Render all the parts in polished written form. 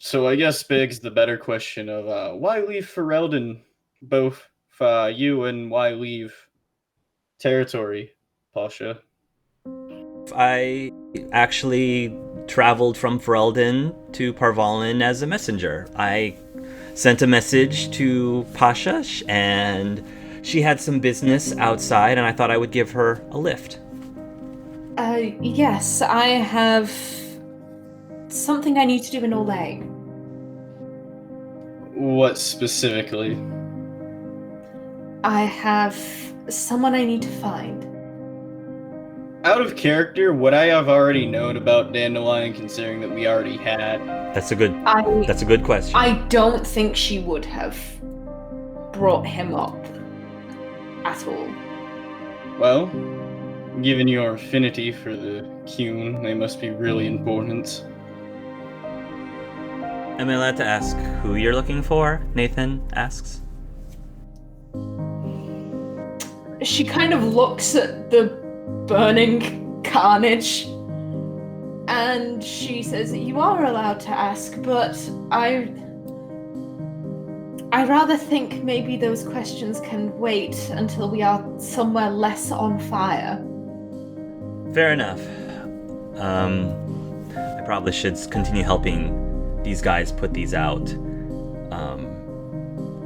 So I guess begs the better question of why leave Ferelden, both you and why leave territory, Pasha? I actually traveled from Ferelden to Parvalin as a messenger. I sent a message to Pasha, and she had some business outside, and I thought I would give her a lift. Yes, I have something I need to do in Olay. What specifically? I have someone I need to find. Out of character, would I have already known about Dandelion, considering that we already had? That's a good question. I don't think she would have brought him up at all. Well, given your affinity for the Cune, they must be really important. Am I allowed to ask who you're looking for? Nathan asks. She kind of looks at the burning carnage and she says, "You are allowed to ask, but I rather think maybe those questions can wait until we are somewhere less on fire." Fair enough. I probably should continue helping these guys put these out.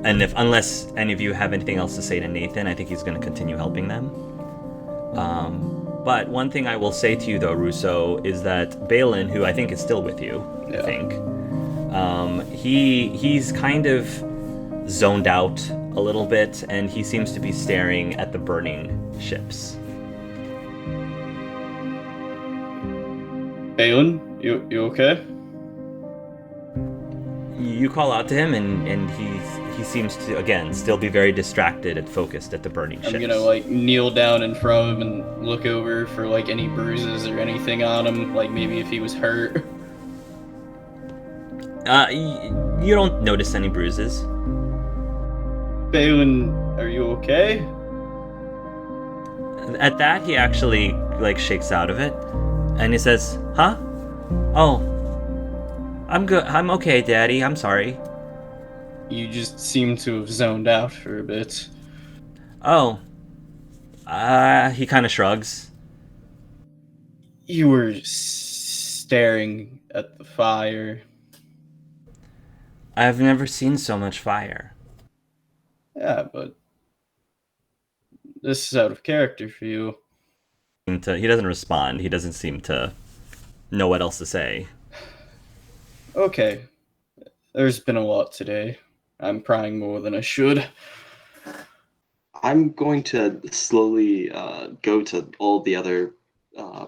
And unless any of you have anything else to say to Nathan, I think he's going to continue helping them. But one thing I will say to you, though, Russo, is that Balin, who I think is still with you, Yeah. I think, he's kind of zoned out a little bit, and he seems to be staring at the burning ships. Balin, you okay? You call out to him, and he seems to, again, still be very distracted and focused at the burning ships. I'm gonna kneel down in front of him and look over for any bruises or anything on him, maybe if he was hurt. You don't notice any bruises. Balin, are you okay? At that, he actually shakes out of it, and he says, "Huh? Oh, I'm good. I'm okay, Daddy. I'm sorry." You just seem to have zoned out for a bit. Oh. He kind of shrugs. You were staring at the fire. I've never seen so much fire. Yeah, but this is out of character for you. He doesn't respond. He doesn't seem to know what else to say. Okay. There's been a lot today. I'm crying more than I should. I'm going to slowly go to all the other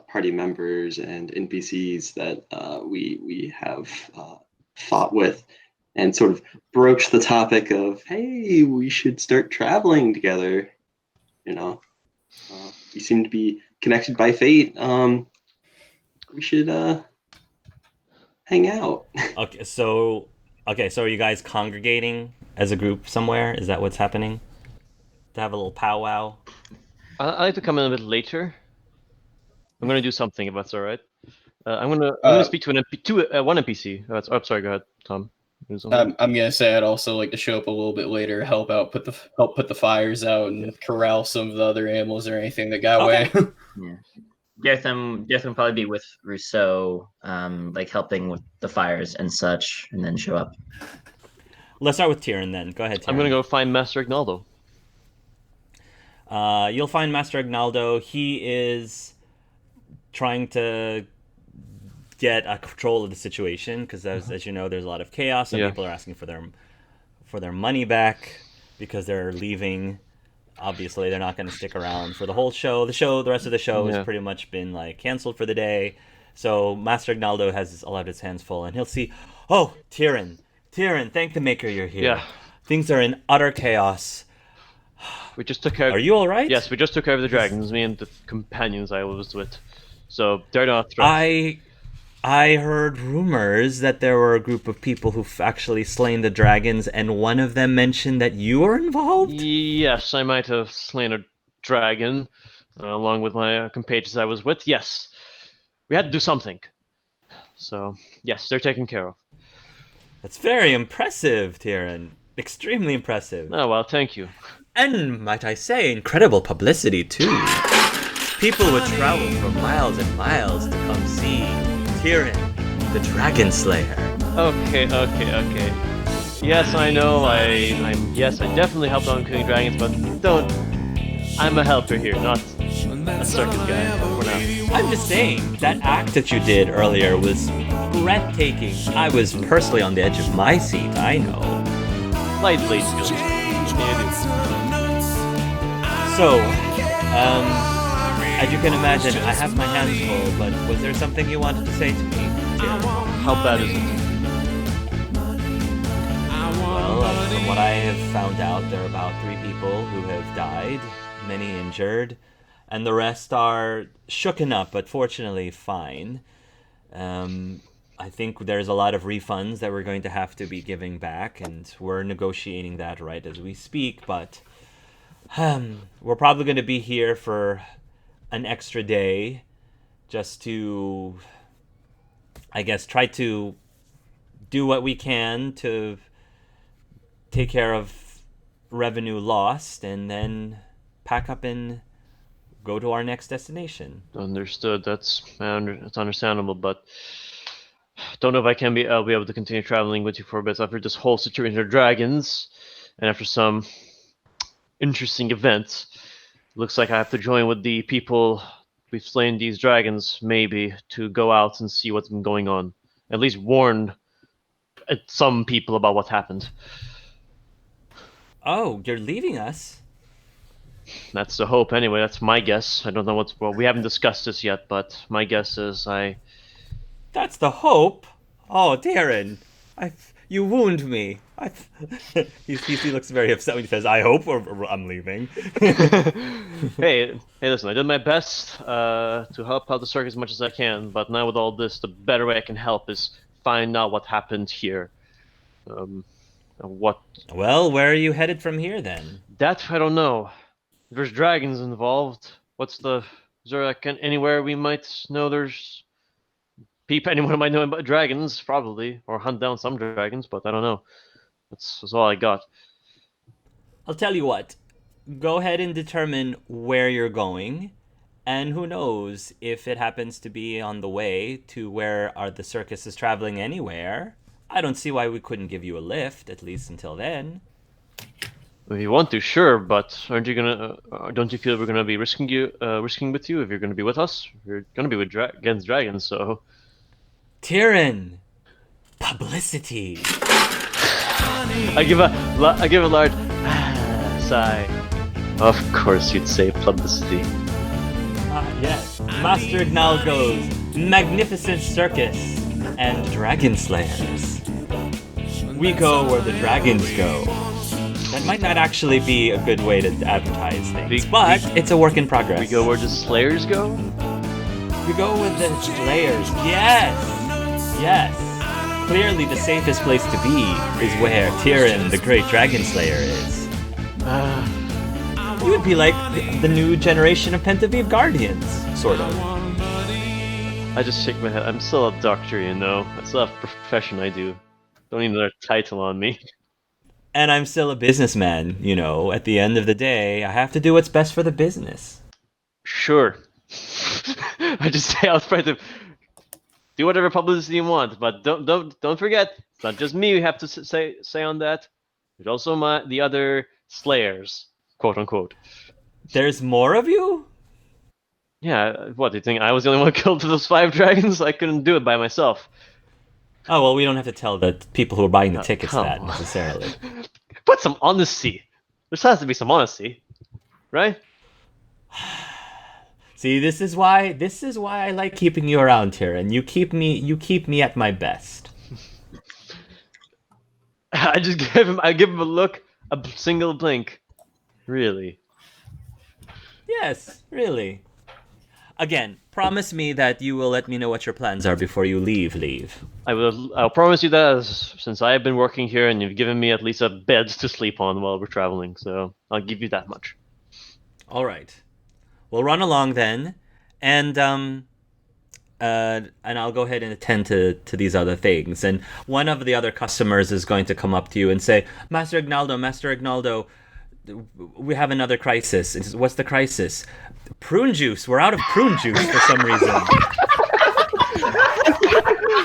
party members and NPCs that we have fought with, and sort of broach the topic of, hey, we should start traveling together. We seem to be connected by fate. We should hang out. Okay, so are you guys congregating as a group somewhere? Is that what's happening? To have a little powwow? I like to come in a bit later. I'm gonna do something if that's all right. I'm gonna speak to one NPC. Oh, sorry, go ahead, Tom. I'm gonna say I'd also like to show up a little bit later, help put the fires out and corral some of the other animals or anything that got away. Yeah. Gartham will probably be with Rousseau, helping with the fires and such, and then show up. Let's start with Tyrion then. Go ahead, Tyrion. I'm gonna go find Master Ignaldo. You'll find Master Ignaldo. He is trying to get a control of the situation because, as you know, there's a lot of chaos and people are asking for their money back because they're leaving. Obviously, they're not going to stick around for the whole show. The rest of the show has pretty much been canceled for the day. So Master Ignaldo has a lot of his hands full, and he'll see, oh, Tyrion, thank the Maker you're here. Yeah. Things are in utter chaos. We just took care. Are you all right? Yes, we just took care of the dragons. Me and the companions I was with. So they're not threats. I heard rumors that there were a group of people who've actually slain the dragons, and one of them mentioned that you were involved? Yes, I might have slain a dragon, along with my compatriots I was with. Yes, we had to do something. So, yes, they're taken care of. That's very impressive, Tyrion. Extremely impressive. Oh, well, thank you. And, might I say, incredible publicity, too. People would travel for miles and miles to come see Tyrion, the Dragon Slayer. Okay. Yes, I know. I definitely helped on killing dragons, but I'm a helper here, not a circus guy for now. I'm just saying, that act that you did earlier was breathtaking. I was personally on the edge of my seat, I know. Light blade skills. So, as you can imagine, I have my hands full, but was there something you wanted to say to me, Tyrion? How bad is it? Well, from what I have found out, there are about 3 people who have died, many injured, and the rest are shooken up, but fortunately fine. I think there's a lot of refunds that we're going to have to be giving back, and we're negotiating that right as we speak, but we're probably going to be here for an extra day just to, I guess, try to do what we can to take care of revenue lost, and then pack up and go to our next destination. Understood. That's understandable, but don't know if I'll be able to continue traveling with you for a bit after this whole situation of dragons, and after some interesting events. Looks like I have to join with the people we've slain these dragons, maybe, to go out and see what's been going on. At least warn some people about what happened. Oh, you're leaving us? That's the hope, anyway. That's my guess. I don't know we haven't discussed this yet, but my guess is That's the hope? Oh, Darren, you wound me. He looks very upset when he says, I hope, or I'm leaving. Hey, listen, I did my best to help out the circus as much as I can, but now with all this, the better way I can help is find out what happened here. Well, where are you headed from here, then? That I don't know. There's dragons involved. Is there anywhere we might know there's anyone might know about dragons, probably, or hunt down some dragons, but I don't know. That's all I got. I'll tell you what. Go ahead and determine where you're going, and who knows if it happens to be on the way to where the circus is traveling anywhere. I don't see why we couldn't give you a lift, at least until then. If you want to, sure, but aren't you gonna? Don't you feel we're gonna be risking with you if you're gonna be with us? You're gonna be against dragons, so. Tyrion, publicity. I give a large sigh. Of course, you'd say publicity. Yes, Master Ignalgo's magnificent circus and dragon slayers. We go where the dragons go. That might not actually be a good way to advertise things, but it's a work in progress. We go where the slayers go? We go with the slayers. Yes. Clearly the safest place to be is where Tyrion, the great dragon slayer, is. You would be like the new generation of Pentavive Guardians, sort of. I just shake my head. I'm still a doctor, you know. I still have a profession I do. Don't need another title on me. And I'm still a businessman, you know. At the end of the day, I have to do what's best for the business. Sure. I just say I'll try to do whatever publicity you want, but don't forget, it's not just me who have to say on that. There's also the other slayers, quote unquote. There's more of you? Yeah, what, do you think I was the only one who killed those 5 dragons? I couldn't do it by myself. Oh, well, we don't have to tell the people who are buying the tickets that, necessarily. Put some honesty. There has to be some honesty, right? See, this is why I like keeping you around here, and you keep me at my best. I give him a look, a single blink. Really? Yes, really. Again, promise me that you will let me know what your plans are before you leave. I will. I'll promise you that, since I have been working here and you've given me at least a bed to sleep on while we're traveling, so I'll give you that much. All right. We'll run along then, and and I'll go ahead and attend to these other things. And one of the other customers is going to come up to you and say, Master Ignaldo, we have another crisis. And he says, what's the crisis? Prune juice. We're out of prune juice for some reason.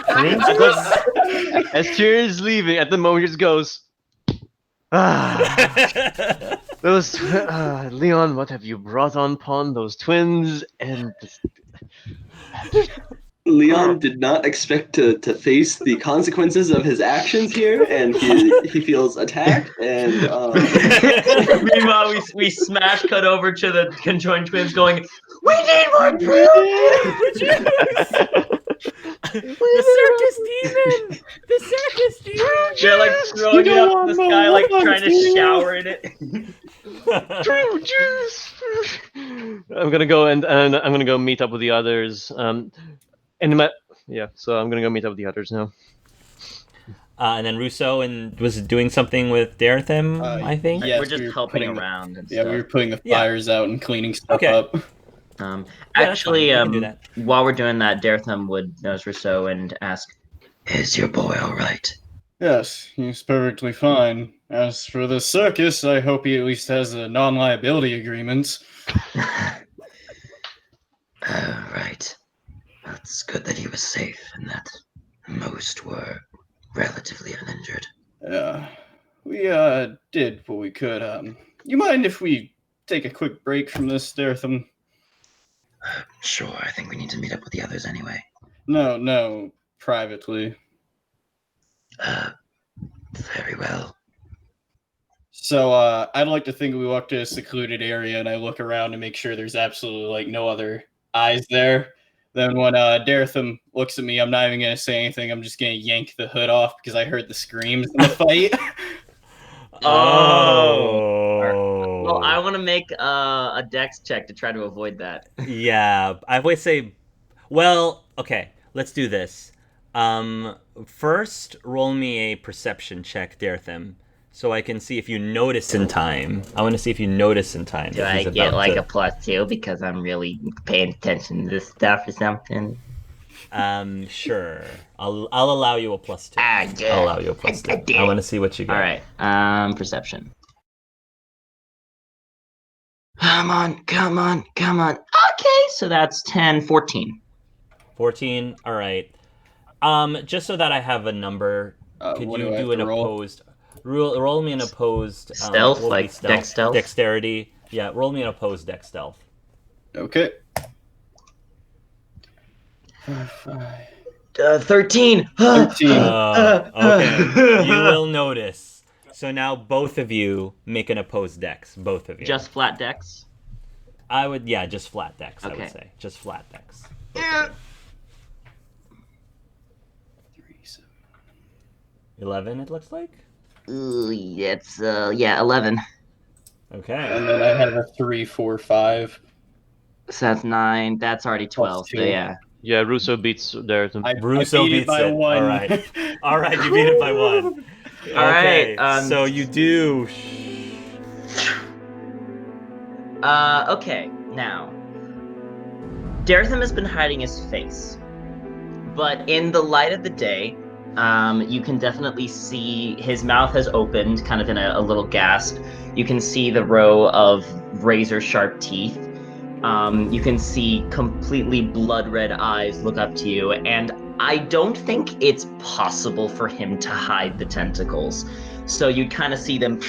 Prune juice? As Tyrion is leaving, at the moment he just goes, Leon, what have you brought upon those twins? And Leon did not expect to face the consequences of his actions here, and he feels attacked. And meanwhile, we smash cut over to the conjoined twins, going, "We need more prune juice!" The circus demon! The circus demon! They're like throwing it up in the sky, like trying to shower in it. Prune juice. I'm gonna go and I'm gonna go meet up with the others. So I'm gonna go meet up with the others now. And then Russo was doing something with Darethim, I think. We're just helping around. And stuff. We were putting the fires out and cleaning stuff up. Actually, while we're doing that, Darethim would nose Rousseau and ask, "Is your boy all right?" Yes, he's perfectly fine. As for the circus, I hope he at least has a non-liability agreement. Right. It's good that he was safe and that most were relatively uninjured. Yeah, we did what we could. You mind if we take a quick break from this, Darethim? Sure, I think we need to meet up with the others anyway. No, privately. Very well. So, I'd like to think we walk to a secluded area and I look around to make sure there's absolutely, no other eyes there. Then when Darethim looks at me, I'm not even going to say anything. I'm just going to yank the hood off because I heard the screams in the fight. Oh. Well, I want to make a dex check to try to avoid that. Yeah, I would say, well, okay, let's do this. First, roll me a perception check, Darethim, so I can see if you notice in time. I want to see if you notice in time. Do I get a +2 because I'm really paying attention to this stuff or something? Sure. I'll allow you a +2. Good. I'll allow you a +2. I want to see what you get. All right. Perception. Come on. Okay, so that's 10, 14. 14. All right. Just so that I have a number, could you do an opposed? Roll me an opposed stealth, dex stealth, dexterity. Yeah, roll me an opposed dex stealth. Okay. 13. 13. Okay. You will notice. So now both of you make an opposed dex. Both of you. Just flat dex? Just flat dex, okay. I would say. Just flat dex. 11, it looks like? Ooh, it's 11. Okay. And then I have a 3, 4, 5. So that's 9. That's already 12. So yeah. Yeah, Russo beats Darethim. Russo beats by it. 1. All right, you beat it by 1. All right. So you do. Okay. Now, Darethim has been hiding his face, but in the light of the day, you can definitely see his mouth has opened, kind of in a little gasp. You can see the row of razor-sharp teeth. You can see completely blood-red eyes look up to you, and I don't think it's possible for him to hide the tentacles. So you kind of see them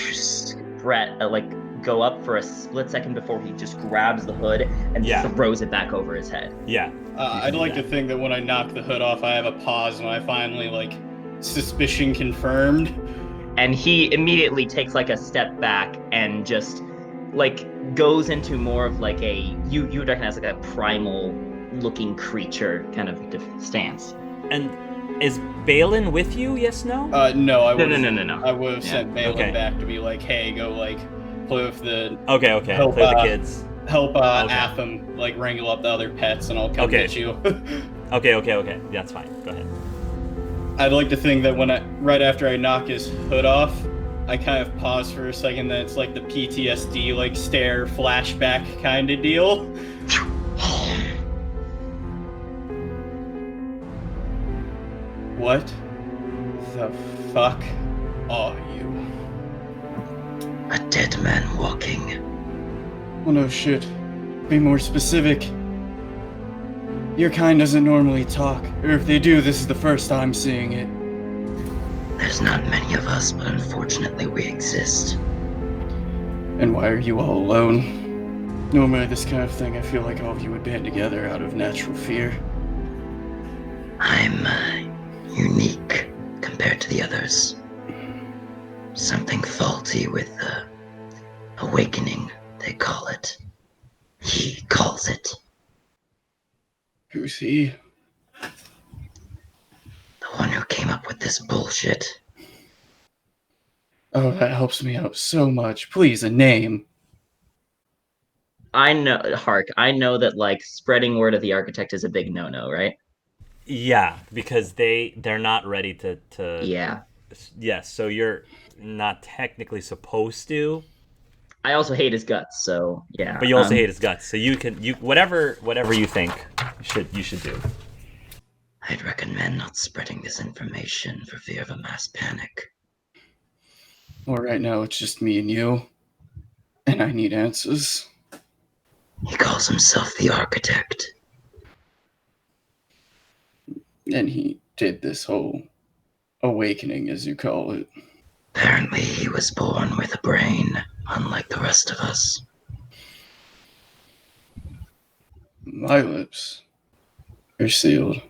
go up for a split second before he just grabs the hood and throws it back over his head. Yeah. I'd like to think that when I knock the hood off, I have a pause when I finally, suspicion confirmed. And he immediately takes, a step back and just, goes into more of, you would recognize, a primal-looking creature kind of stance. And is Balin with you, yes, no? No, I would No. I would have sent Balin back to be hey, go, play with the... Okay, help, play with the kids. Help Atham, wrangle up the other pets, and I'll come get you. Okay. That's fine. Go ahead. I'd like to think that right after I knock his hood off, I kind of pause for a second, then it's the PTSD, stare, flashback kind of deal. What the fuck are you? A dead man walking. Well, no shit. Be more specific. Your kind doesn't normally talk, or if they do, this is the first time seeing it. There's not many of us, but unfortunately we exist. And why are you all alone? Normally this kind of thing, I feel like all of you would band together out of natural fear. I'm unique compared to the others. Something faulty with the awakening, they call it. He calls it. Who's he? The one who came up with this bullshit. Oh, that helps me out so much. Please, a name. I know, Hark, I know that, like, spreading word of the architect is a big no-no, right? Yeah, because they're not ready to Yeah. Yes, so you're not technically supposed to. I also hate his guts, so yeah. But you also hate his guts, so you whatever you think you should do. I'd recommend not spreading this information for fear of a mass panic. Well, right now it's just me and you. And I need answers. He calls himself the architect. And he did this whole awakening, as you call it. Apparently he was born with a brain, unlike the rest of us. My lips are sealed.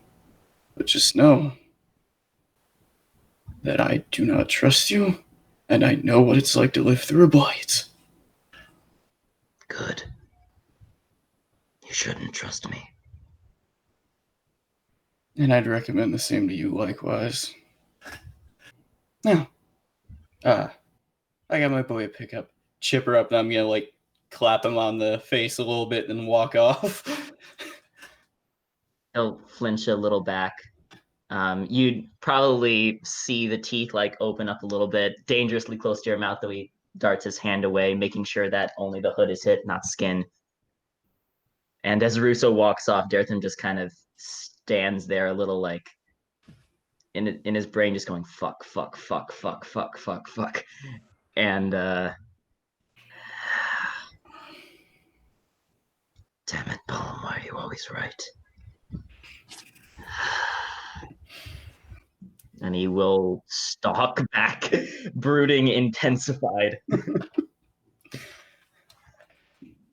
But just know that I do not trust you, and I know what it's like to live through a blight. Good. You shouldn't trust me. And I'd recommend the same to you likewise. Now, I got my boy a pickup. Chipper up, and I'm gonna, like, clap him on the face a little bit, then walk off. He'll flinch a little back. You'd probably see the teeth, like, open up a little bit, dangerously close to your mouth, though he darts his hand away, making sure that only the hood is hit, not skin. And as Russo walks off, Dartham just kind of stands there a little, like, in his brain, just going, fuck, fuck, fuck, fuck, fuck, fuck, fuck. And, damn it, Paul, why are you always right? And he will stalk back, brooding intensified.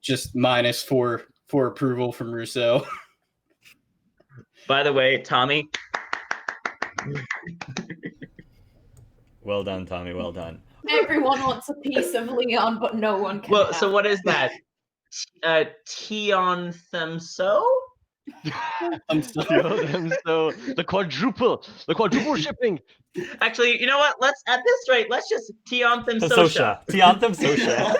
Just minus four approval from Russo. By the way, Tommy. Well done, Tommy. Well done. Everyone wants a piece of Leon, but no one can. Well, so what is that? Tion Themso? So the quadruple shipping. Actually, you know what? Let's at this rate, let's just Tion Themsosha. Tion Themsosha.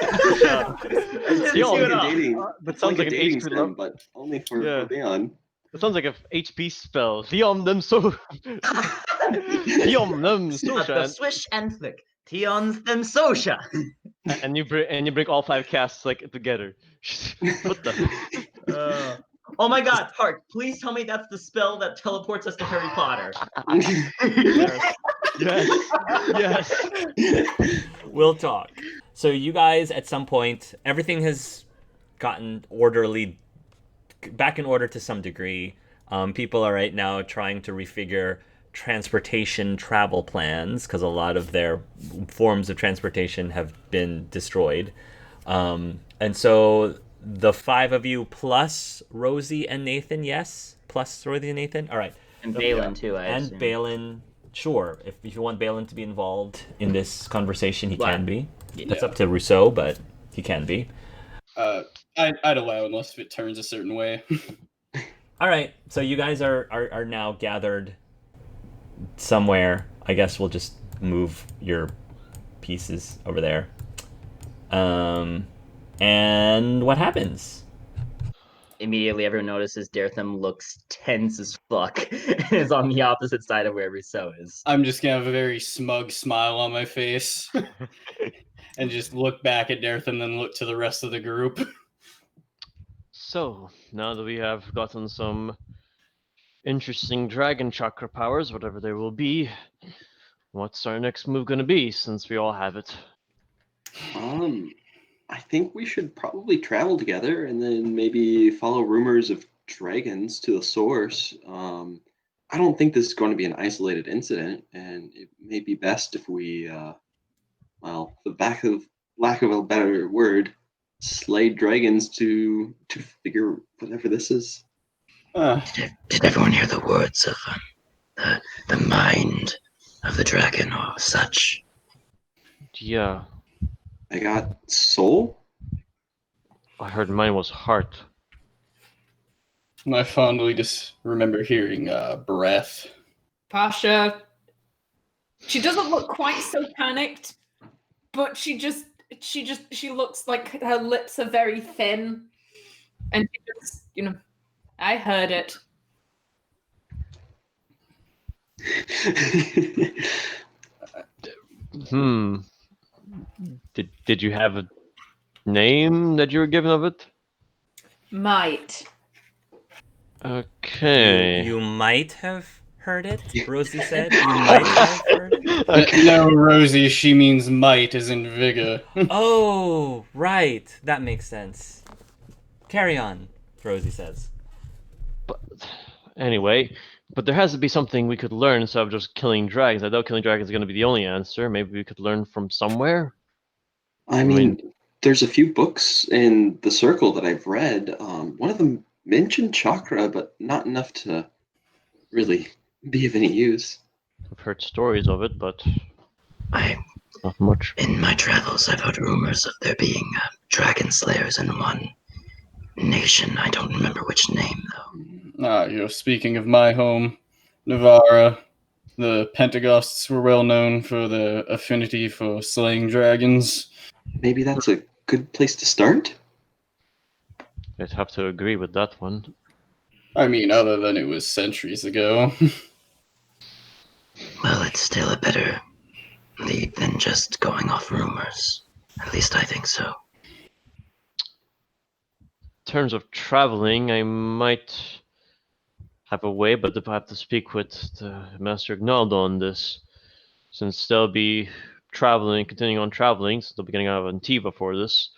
That sounds like an dating HP sim, but only for Leon. That sounds like an HP spell. Theon them so. Theon them so. The swish and flick. Tion Themsosha. And you bring all 5 casts like together. What the? Oh my God, Hark! Please tell me that's the spell that teleports us to Harry Potter. Yes. We'll talk. So you guys, at some point, everything has gotten back in order to some degree. People are right now trying to refigure transportation travel plans because a lot of their forms of transportation have been destroyed. And so the 5 of you plus Rosie and Nathan, yes? Plus Rosie and Nathan? All right. And Balin, too, I assume. And Balin, sure. If you want Balin to be involved in this conversation, he can be. Yeah. That's up to Rousseau, but he can be. I'd allow unless if it turns a certain way. All right. So you guys are now gathered somewhere. I guess we'll just move your pieces over there. And what happens? Immediately, everyone notices Dartham looks tense as fuck and is on the opposite side of where Rousseau is. I'm just gonna have a very smug smile on my face and just look back at Dartham, then look to the rest of the group. So now that we have gotten some interesting dragon chakra powers, whatever they will be. What's our next move going to be, since we all have it? I think we should probably travel together and then maybe follow rumors of dragons to the source. I don't think this is going to be an isolated incident, and it may be best if we, well, lack of a better word, slay dragons to figure whatever this is. Did everyone hear the words of the mind of the dragon or such? Yeah. I got soul? I heard mine was heart. I fondly just remember hearing breath. Pasha, she doesn't look quite so panicked, but she looks like her lips are very thin, and she just, I heard it. Did you have a name that you were given of it? Might. Okay. You might have heard it, Rosie said. You might have heard it. Okay. No, Rosie, she means might as in vigor. Oh, right. That makes sense. Carry on, Rosie says. But anyway, there has to be something we could learn instead of just killing dragons. I doubt killing dragons is going to be the only answer. Maybe we could learn from somewhere. I mean, there's a few books in the circle that I've read. One of them mentioned chakra, but not enough to really be of any use. I've heard stories of it, but not much. In my travels, I've heard rumors of there being dragon slayers in one nation. I don't remember which name, though. You're speaking of my home, Navarra. The Pentagosts were well known for their affinity for slaying dragons. Maybe that's a good place to start? I'd have to agree with that one. I mean, other than it was centuries ago. Well, it's still a better lead than just going off rumors. At least I think so. In terms of traveling, I might have a way, but I have to speak with the Master Ignaldo on this, since they'll be continuing on traveling, so they'll be getting out of Antiva for this.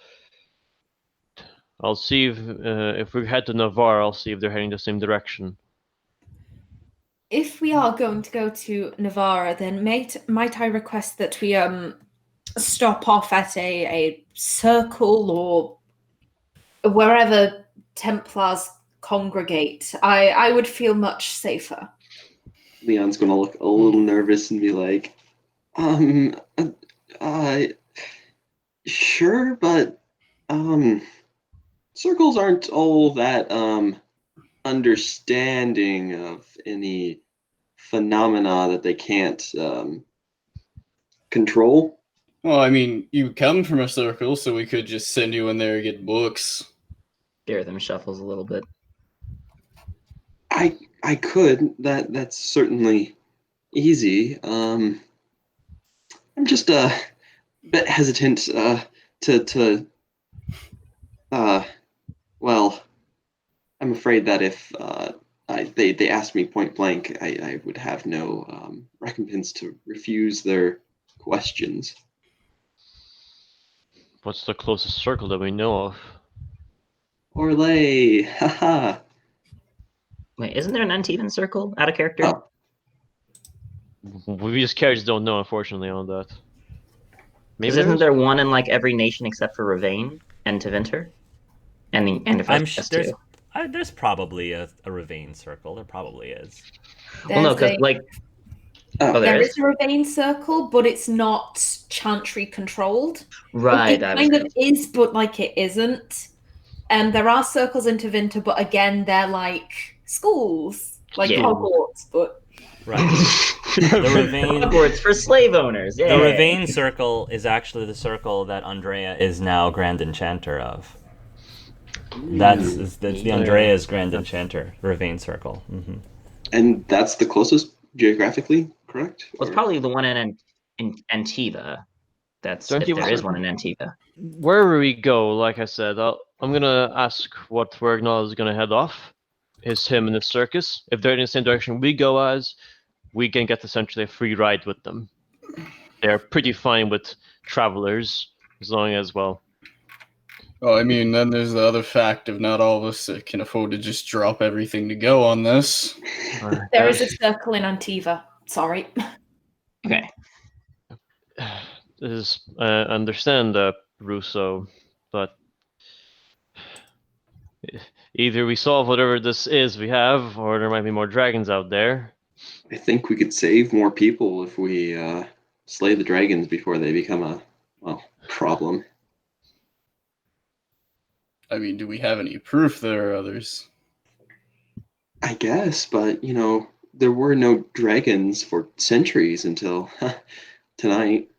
I'll see if we head to Navarre, I'll see if they're heading the same direction. If we are going to go to Navarra, then might I request that we stop off at a circle or wherever Templars congregate? I would feel much safer. Leon's gonna look a little nervous and be like, sure, but circles aren't all that understanding of any phenomena that they can't control. Well, I mean, you come from a circle, so we could just send you in there and get books. Garetham shuffles a little bit. I could. That's certainly easy. I'm just a bit hesitant well, I'm afraid that if they asked me point blank, I would have no recompense to refuse their questions. What's the closest circle that we know of? Orlay, haha. Wait, isn't there an Antivan circle out of character? Oh. We just characters don't know, unfortunately, on that. Because isn't there one in like every nation except for Ravane and Tevinter? And I'm sure there's probably a Ravane circle. There probably is. Well, no, because like there is a Ravane circle, but it's not Chantry controlled. Right. It kind of is, but like it isn't. And there are circles in Tevinter, but again, they're like schools, like Hogwarts, but right. The Ravane Hogwarts for slave owners. Yay. The Ravane circle is actually the circle that Andrea is now Grand Enchanter of. That's the Andrea's Grand Enchanter, Ravane circle. Mm-hmm. And that's the closest geographically, correct? Well, it's probably the one in Antiva. If there is one in Antiva. Wherever we go, like I said, I'm gonna ask where Ignaldo is gonna head off, him and his circus. If they're in the same direction we go as, we can get essentially a free ride with them. They're pretty fine with travelers, as long as, well... Well, I mean, then there's the other fact of not all of us that can afford to just drop everything to go on this. There is a circle in Antiva. Sorry. Okay. I understand, Russo, but either we solve whatever this is we have, or there might be more dragons out there. I think we could save more people if we slay the dragons before they become a, well, problem. I mean, do we have any proof there are others? I guess, but, you know, there were no dragons for centuries until tonight.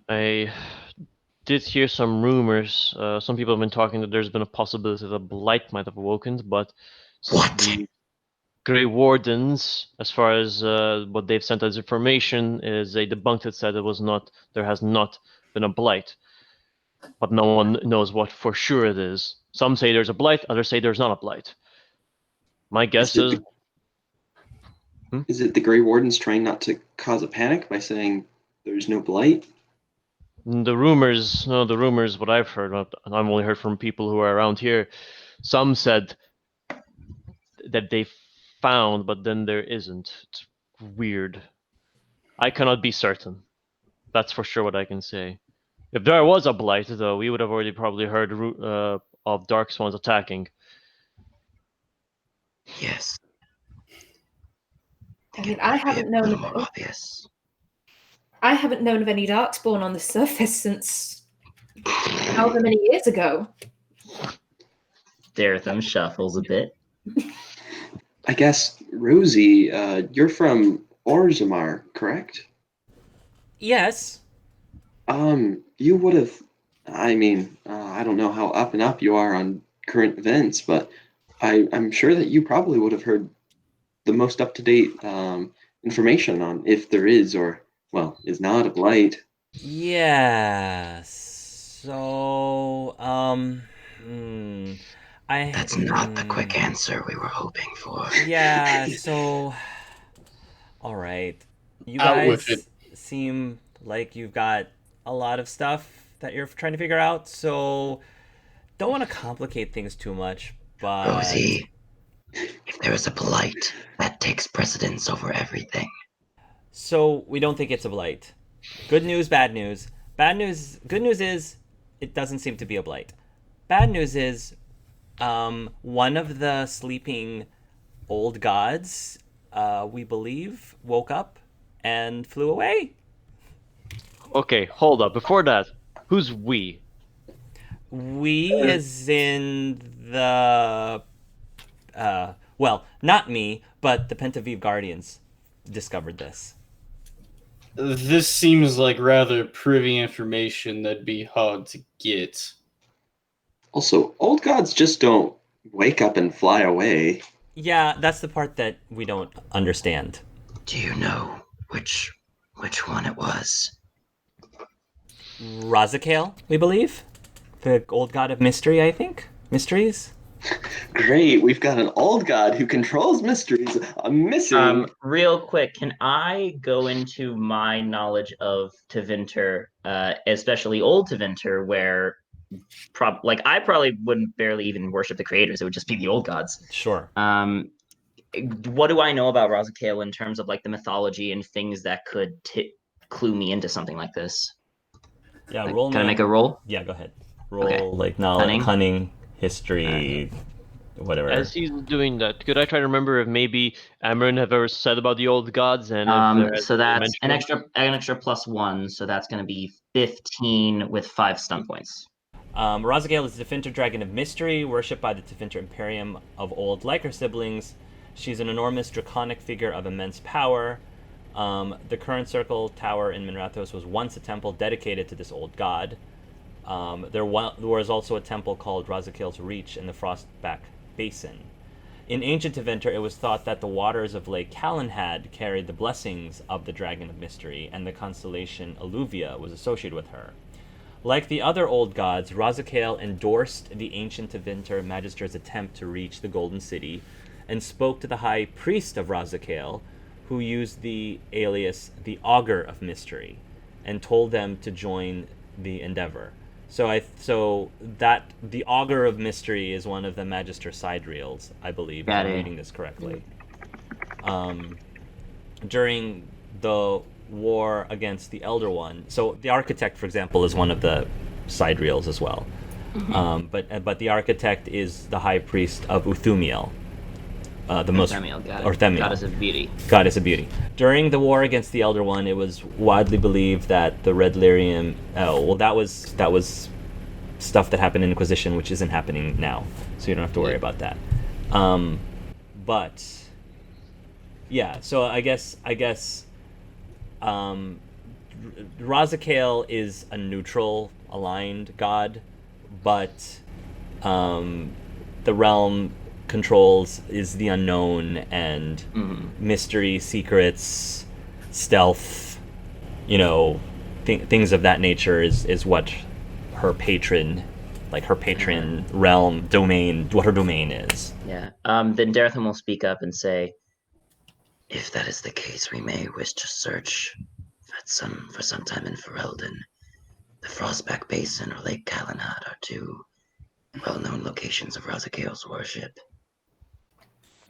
I did hear some rumors. Some people have been talking that there's been a possibility that a blight might have awoken, but What? the Grey Wardens, as far as what they've sent as information, is they debunked it, said there has not been a blight. But no one knows what for sure it is. Some say there's a blight, others say there's not a blight. My guess is... Is it the Grey Wardens trying not to cause a panic by saying there's no blight? The rumors, what I've heard, I've only heard from people who are around here. Some said that they found, but then there isn't. It's weird. I cannot be certain. That's for sure what I can say. If there was a blight, though, we would have already probably heard of dark swans attacking. Yes. I mean, I haven't known of more obvious. I haven't known of any darkspawn on the surface since however many years ago. Daretham shuffles a bit. I guess, Rosie, you're from Orzammar, correct? Yes. You would have, I mean, I don't know how up and up you are on current events, but I'm sure that you probably would have heard the most up-to-date information on if there is or, well, is not a blight. Yes. So, That's not the quick answer we were hoping for. Yeah, so... Alright. You Out with guys seem like you've got a lot of stuff that you're trying to figure out, so don't want to complicate things too much, but... Rosie, if there is a blight, that takes precedence over everything. So we don't think it's a blight. Good news, bad news. Good news is it doesn't seem to be a blight. Bad news is one of the sleeping old gods, we believe, woke up and flew away. Okay, hold up. Before that, who's we? We as in the... well, not me, but the Pentavive Guardians discovered this. This seems like rather privy information that'd be hard to get. Also, old gods just don't wake up and fly away. Yeah, that's the part that we don't understand. Do you know which one it was? Razakale, we believe? The old god of mystery, I think? Mysteries? Great, we've got an old god who controls mysteries. I'm missing. Real quick, can I go into my knowledge of Tevinter, especially old Tevinter, where I probably wouldn't barely even worship the creators. It would just be the old gods. Sure. What do I know about Razakale in terms of like the mythology and things that could clue me into something like this? Yeah, like, roll. Can I make a roll? Yeah, go ahead. Roll like knowledge, cunning, history, whatever. As he's doing that, could I try to remember if maybe Amarin have ever said about the old gods? And so that's an extra +1, so that's going to be 15 with 5 stun points. Razakale is the Tevinter Dragon of Mystery, worshipped by the Tevinter Imperium of old. Like her siblings, she's an enormous draconic figure of immense power. The current circle tower in Minrathos was once a temple dedicated to this old god. There was also a temple called Razakale's Reach in the Frostback Basin. In ancient Tevinter, it was thought that the waters of Lake Calenhad carried the blessings of the Dragon of Mystery, and the constellation Alluvia was associated with her. Like the other old gods, Razakale endorsed the ancient Tevinter Magister's attempt to reach the Golden City, and spoke to the high priest of Razakale, who used the alias the Augur of Mystery, and told them to join the endeavor. So that the Augur of Mystery is one of the Magister side reels, I believe, if I'm reading this correctly. During the war against the Elder One, so the Architect, for example, is one of the side reels as well. But the Architect is the High Priest of Uthumiel. Themiel. Goddess of beauty. Goddess of beauty. During the war against the Elder One, it was widely believed that the Red Lyrium. That was stuff that happened in Inquisition, which isn't happening now, so you don't have to worry about that. But yeah, so I guess Razakale is a neutral, aligned god, but the realm controls is the unknown and mystery, secrets, stealth, things of that nature is what her patron realm domain, what her domain is. Yeah. Then Daretham will speak up and say, if that is the case, we may wish to search for some time in Ferelden. The Frostback Basin or Lake Calenhad are two well-known locations of Razakale's worship.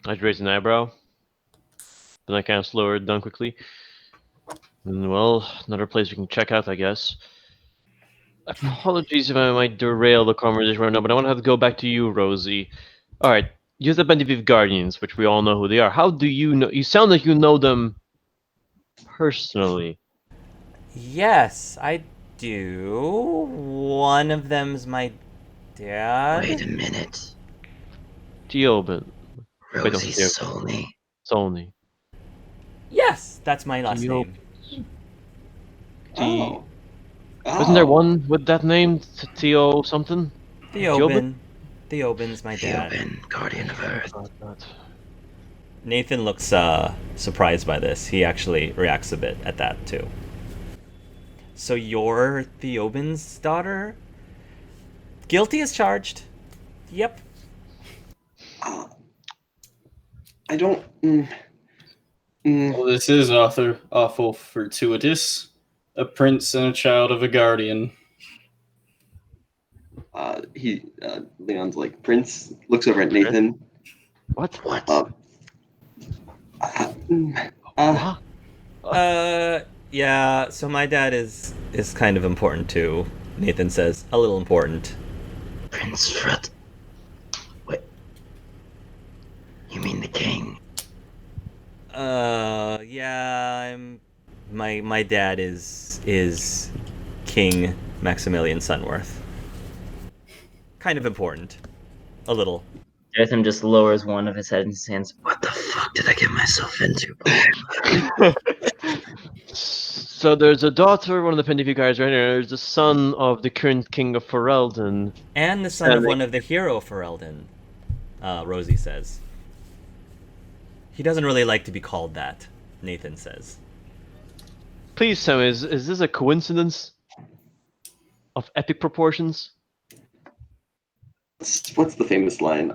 I'd raise an eyebrow. Then I kind of slow her down quickly. And well, another place we can check out, I guess. Apologies if I might derail the conversation right now, but I want to have to go back to you, Rosie. Alright, you have the Bendiviv Guardians, which we all know who they are. How do you know? You sound like you know them personally. Yes, I do. One of them's my dad. Wait a minute. Teobin. Rosie Solney. Solney. Yes, that's my last name. Oh. Wasn't there one with that name? Theo something? Theobin. Theobin's my dad. Theobin, Guardian of Earth. Nathan looks surprised by this. He actually reacts a bit at that too. So you're Theobin's daughter? Guilty as charged. Yep. I don't. Well, this is awful fortuitous. A prince and a child of a guardian. Leon's like, Prince looks over at Nathan. What? Yeah, so my dad is kind of important too. Nathan says, a little important. Prince Frut. What? You mean the king? Yeah, my dad is King Maximilian Sunworth. Kind of important. A little. Daretham just lowers one of his head and hands. What the fuck did I get myself into? So there's a daughter, one of the Bendiviv guys right here. There's the son of the current king of Ferelden. And the son of one of the hero Ferelden, Rosie says. He doesn't really like to be called that, Nathan says. Please tell me, is this a coincidence of epic proportions? What's the famous line?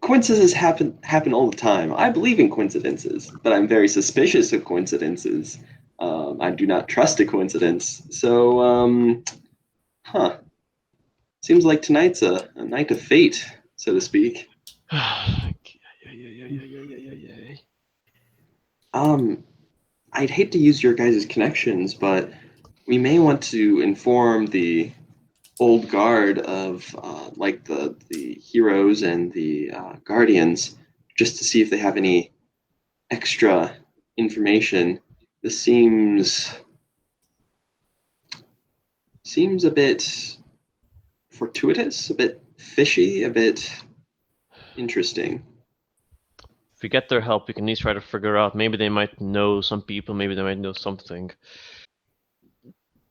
Coincidences happen all the time. I believe in coincidences, but I'm very suspicious of coincidences. I do not trust a coincidence. So, seems like tonight's a night of fate, so to speak. I'd hate to use your guys' connections, but we may want to inform the old guard of like the heroes and the guardians, just to see if they have any extra information. This seems a bit fortuitous, a bit fishy, a bit interesting. If we get their help, we can at least try to figure out. Maybe they might know some people. Maybe they might know something.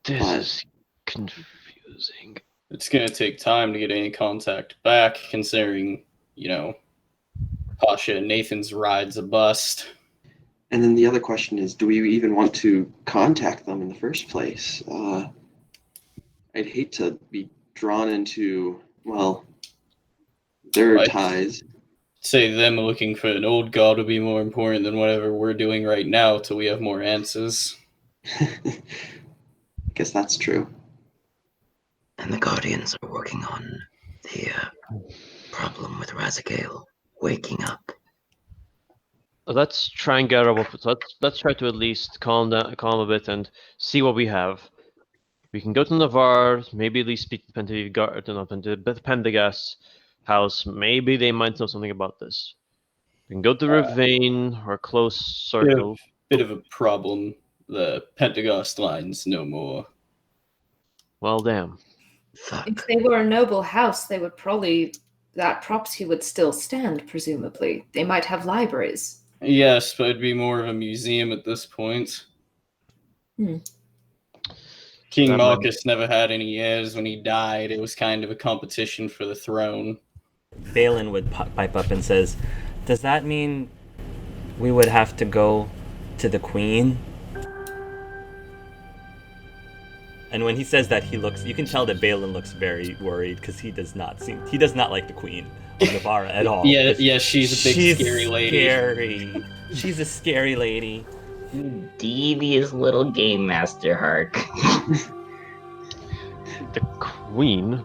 This is confusing. It's going to take time to get any contact back, considering, Pasha and Nathan's ride's a bust. And then the other question is, do we even want to contact them in the first place? I'd hate to be drawn into, their ties. say them looking for an old god would be more important than whatever we're doing right now till we have more answers. I guess that's true. And the Guardians are working on the problem with Razagale waking up. Let's try and get our let's try to at least calm a bit and see what we have. We can go to Navarre, maybe at least speak to Pendergast house. Maybe they might know something about this. We can go to Ravine or close circle. Bit of a problem. The Pentecost line's no more. Well, damn. Fuck. If they were a noble house, they would probably that property would still stand. Presumably, they might have libraries. Yes, but it'd be more of a museum at this point. King Marcus never had any heirs when he died. It was kind of a competition for the throne. Balin would pipe up and says, "Does that mean we would have to go to the queen?" And when he says that, you can tell that Balin looks very worried because he does not like the queen of Navarre at all. Yeah, she's a big scary lady. She's a scary lady. You devious little game master, Hark. The queen?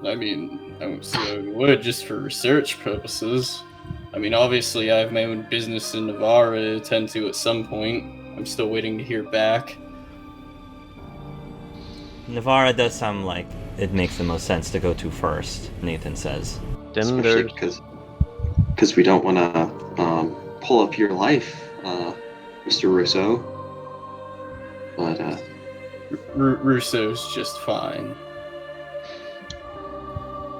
I mean, I won't say I would just for research purposes. I mean, obviously I have my own business in Navarre to attend to at some point. I'm still waiting to hear back. Navarre does sound like it makes the most sense to go to first, Nathan says. Then Especially because we don't want to pull up your life, Mr. Russo. But Russo's just fine.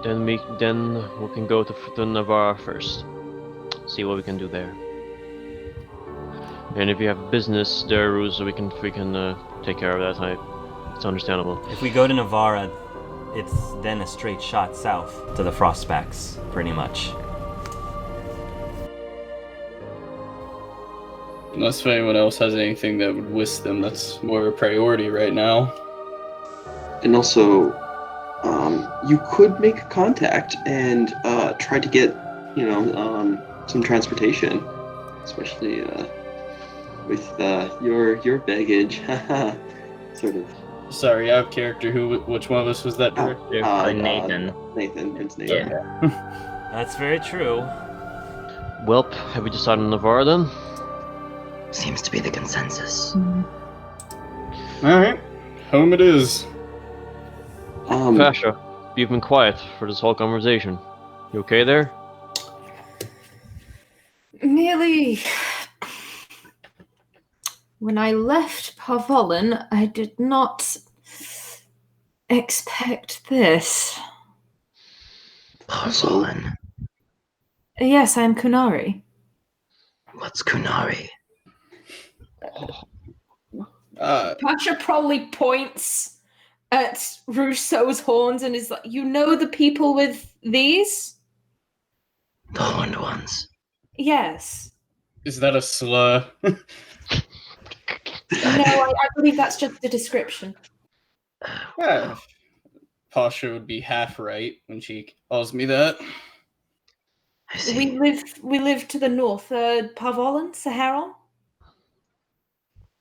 Then we can go to Navarre first. See what we can do there. And if you have business there, Russo, we can take care of that. It's understandable. If we go to Navarre, it's then a straight shot south to the Frostbacks, pretty much. Unless if anyone else has anything that would whisk them, that's more of a priority right now. And also, you could make contact and try to get, some transportation, especially with your baggage, sort of. Sorry, out of character. Which one of us was that director? Nathan. It's Nathan. Yeah. That's very true. Welp, have we decided on Navarre then? Seems to be the consensus. Alright, home it is. Pasha, you've been quiet for this whole conversation. You okay there? Merely, when I left Parvolin, I did not expect this. Parvolin? Yes, I am Kunari. What's Kunari? Pasha probably points at Rousseau's horns and is like, "You know the people with these?" The horned ones. Yes. Is that a slur? No, I believe that's just a description. Yeah. Pasha would be half right when she calls me that. I see. We live to the north, Parvolin, Saharon.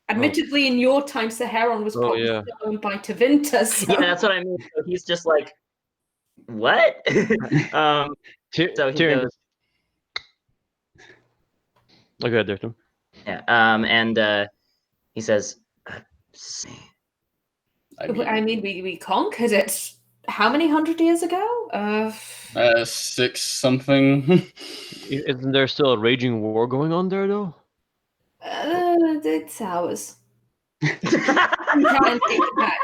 Admittedly, in your time, Saharon was probably still owned by Tavinta. So. Yeah, that's what I mean. So he's just like, what? So he goes. Okay, Dirk. Yeah. And he says, I mean, we conquered it. How many hundred years ago? 6 something. Isn't there still a raging war going on there, though? It's ours. I'm trying to take it back.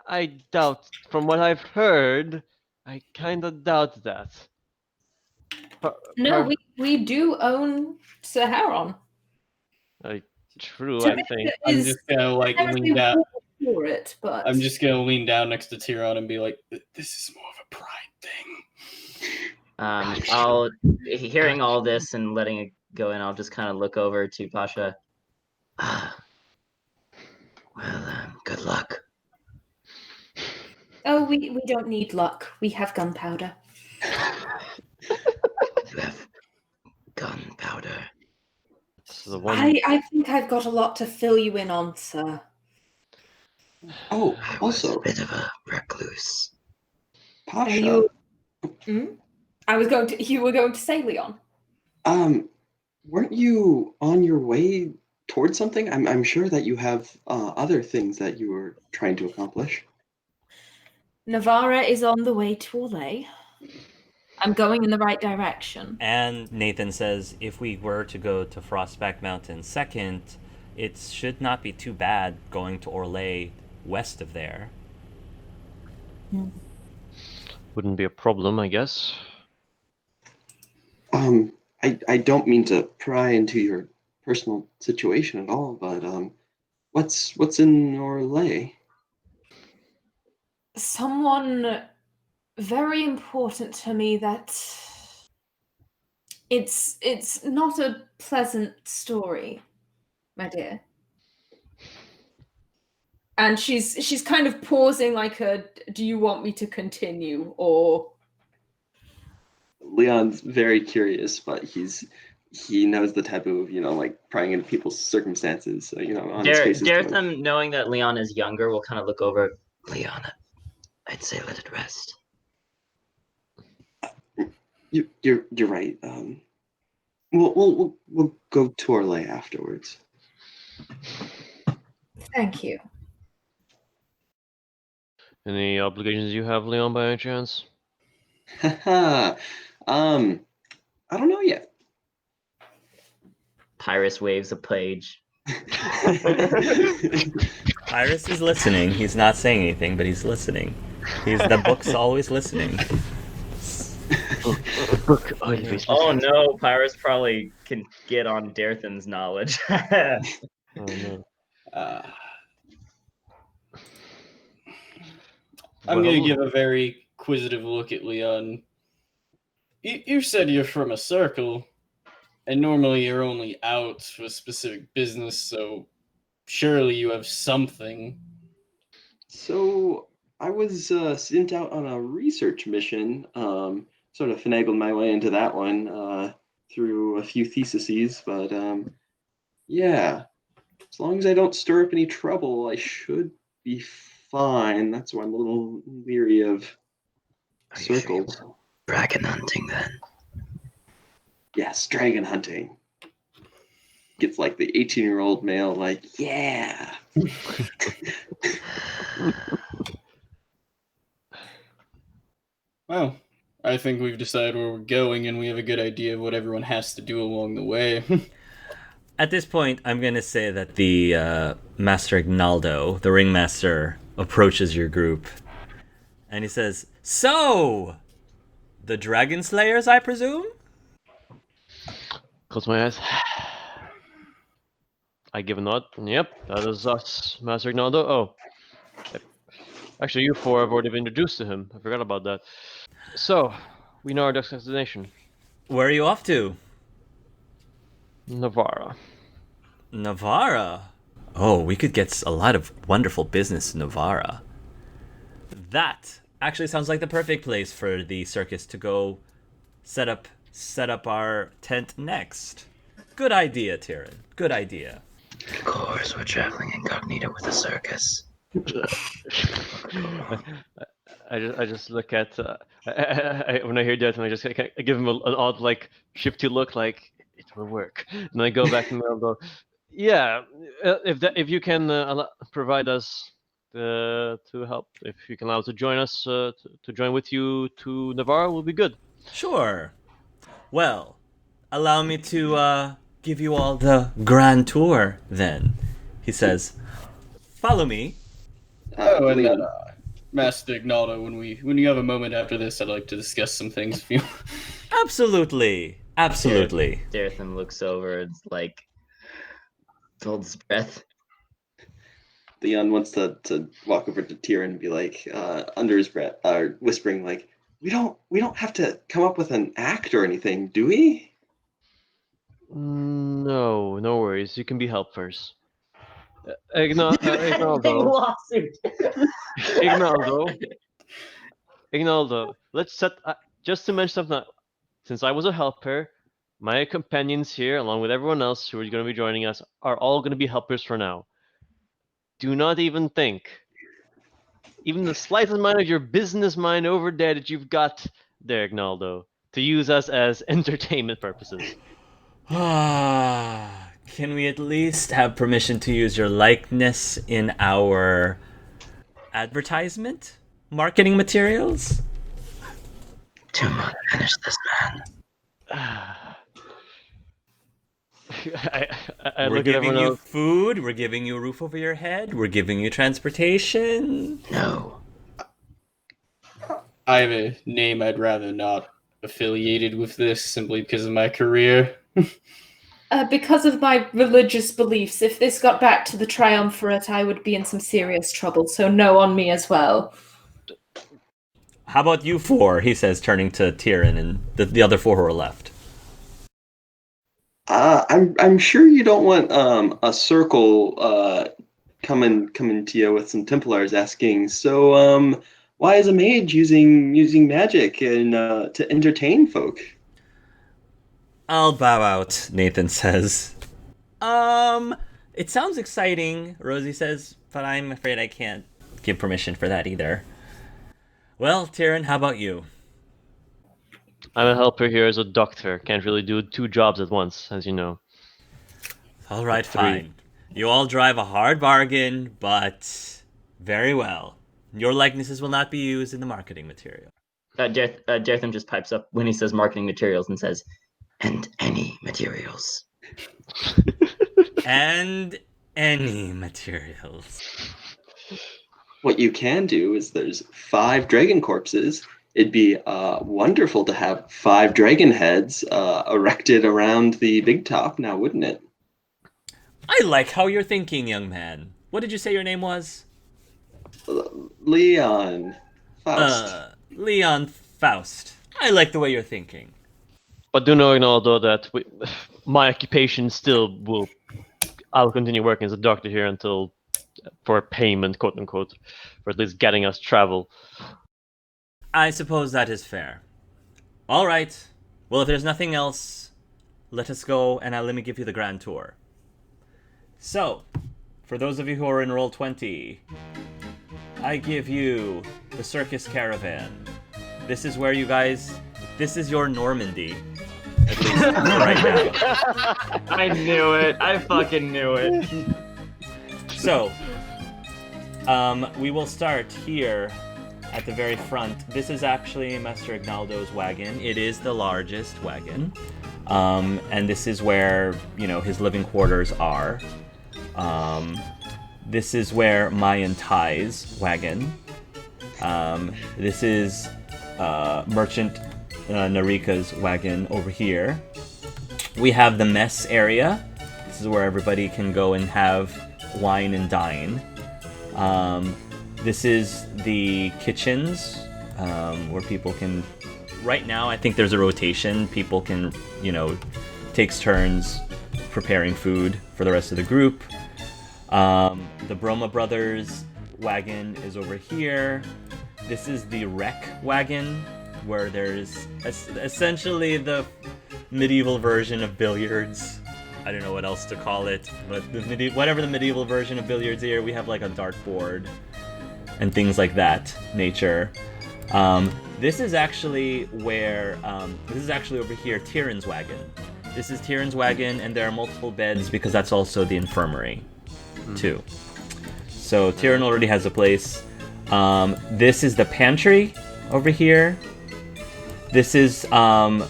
I doubt. From what I've heard, I kind of doubt that. No, we do own Saharon. True, I think. I'm just gonna lean down. For it, but I'm just gonna lean down next to Tyrion and be like, "This is more of a pride thing." Hearing all this and letting it go in, I'll just kind of look over to Pasha. Well, good luck. Oh, we don't need luck. We have gunpowder. So the one. I think I've got a lot to fill you in on, sir. Oh, I was also, a bit of a recluse. Pasha. You were going to say, Leon. Weren't you on your way towards something? I'm sure that you have other things that you were trying to accomplish. Navarra is on the way to Orlais. I'm going in the right direction. And Nathan says if we were to go to Frostback Mountain second, it should not be too bad going to Orlais west of there. Wouldn't be a problem, I guess. I don't mean to pry into your personal situation at all, but what's in Orlais? Someone very important to me that it's not a pleasant story, my dear. And she's kind of pausing like do you want me to continue or Leon's very curious, but he knows the taboo of, like prying into people's circumstances. So, on his face is Daretham, knowing that Leon is younger, will kind of look over. Leon, I'd say let it rest. You're right. We'll go to Orlais afterwards. Thank you. Any obligations you have, Leon, by any chance? I don't know yet. Pyrus waves a page. Iris is listening. He's not saying anything, but he's listening. The book's always listening. Book. Oh no, Pyrus probably can get on Daretham's knowledge. Oh no. I'm going to give a very inquisitive look at Leon. You said you're from a circle, and normally you're only out for a specific business, so surely you have something. So I was sent out on a research mission, sort of finagled my way into that one through a few theses, but yeah, as long as I don't stir up any trouble, I should be fine. That's why I'm a little leery of circles. Dragon hunting, then. Yes, dragon hunting. Gets like the 18-year-old male, like, yeah. Well, I think we've decided where we're going, and we have a good idea of what everyone has to do along the way. At this point, I'm going to say that the Master Ignaldo, the ringmaster, approaches your group, and he says, "So, the Dragon Slayers, I presume?" Close my eyes. I give a nod. Yep, that is us, Master Ignaldo. Oh. Actually, you four have already been introduced to him. I forgot about that. So, we know our destination. Where are you off to? Navarra. Navarra? Oh, we could get a lot of wonderful business in Navarra. That actually sounds like the perfect place for the circus to go set up our tent next. Good idea, Tyrion. Good idea. Of course, we're traveling incognito with a circus. I just look at when I hear that, I give him an odd like shifty look, like it will work. And I go back to Meldo. Yeah, if you can provide us to help, if you can allow to join us to join with you to Navarra, will be good. Sure. Well, allow me to give you all the grand tour then. He says, "Follow me." And Master Ignaldo, when you have a moment after this, I'd like to discuss some things with you. Absolutely. Daretham looks over and like holds his breath. Leon wants to walk over to Tyrion and be like, under his breath, whispering like, we don't have to come up with an act or anything, do we? No worries. You can be helped first. Ignaldo. Lawsuit. Ignaldo. Let's set. Just to mention something. Since I was a helper, My companions here, along with everyone else who are going to be joining us, are all going to be helpers for now. Do not even think, even the slightest amount of your business mind over there that you've got there, Ignaldo, to use us as entertainment purposes. Can we at least have permission to use your likeness in our advertisement? Marketing materials? Do not finish this, man. I We're look at giving everyone you else. food, we're giving you a roof over your head, we're giving you transportation. No. I have a name I'd rather not affiliated with this simply because of my career. Because of my religious beliefs, if this got back to the Triumvirate, I would be in some serious trouble, so no on me as well. How about you four? He says, turning to Tyrion and the other four who are left. I'm sure you don't want a circle coming to you with some Templars asking. So why is a mage using magic and to entertain folk? I'll bow out, Nathan says. It sounds exciting, Rosie says, but I'm afraid I can't give permission for that either. Well, Tyrion, how about you? I'm a helper here as a doctor. Can't really do 2 jobs at once, as you know. All right, 3. fine. You all drive a hard bargain, but very well. Your likenesses will not be used in the marketing material. Dartham just pipes up when he says marketing materials and says, And any materials. And any materials. What you can do is there's 5 dragon corpses. It'd be wonderful to have 5 dragon heads erected around the big top now, wouldn't it? I like how you're thinking, young man. What did you say your name was? Leon Faust. Leon Faust. I like the way you're thinking. But do know, Ignaldo, that my occupation still will... I'll continue working as a doctor here until... for payment, quote-unquote. For at least getting us travel. I suppose that is fair. All right. Well, if there's nothing else, let us go, and let me give you the grand tour. So, for those of you who are in Roll20, I give you the circus caravan. This is where you guys... This is your Normandy. At least right now. I knew it. I fucking knew it. So, we will start here at the very front. This is actually Master Ignaldo's wagon. It is the largest wagon. And this is where, his living quarters are. This is where Mayan Tai's wagon. This is Merchant Narika's wagon over here. We have the mess area. This is where everybody can go and have wine and dine. This is the kitchens, where people can... Right now, I think there's a rotation. People can, takes turns preparing food for the rest of the group. The Broma Brothers wagon is over here. This is the wreck wagon, where there's essentially the medieval version of billiards. I don't know what else to call it, but whatever the medieval version of billiards here, we have like a dartboard and things like that nature. This is actually where, this is actually over here, Tyrion's wagon. This is Tyrion's wagon, and there are multiple beds because that's also the infirmary, too. So Tyrion already has a place. This is the pantry over here. This is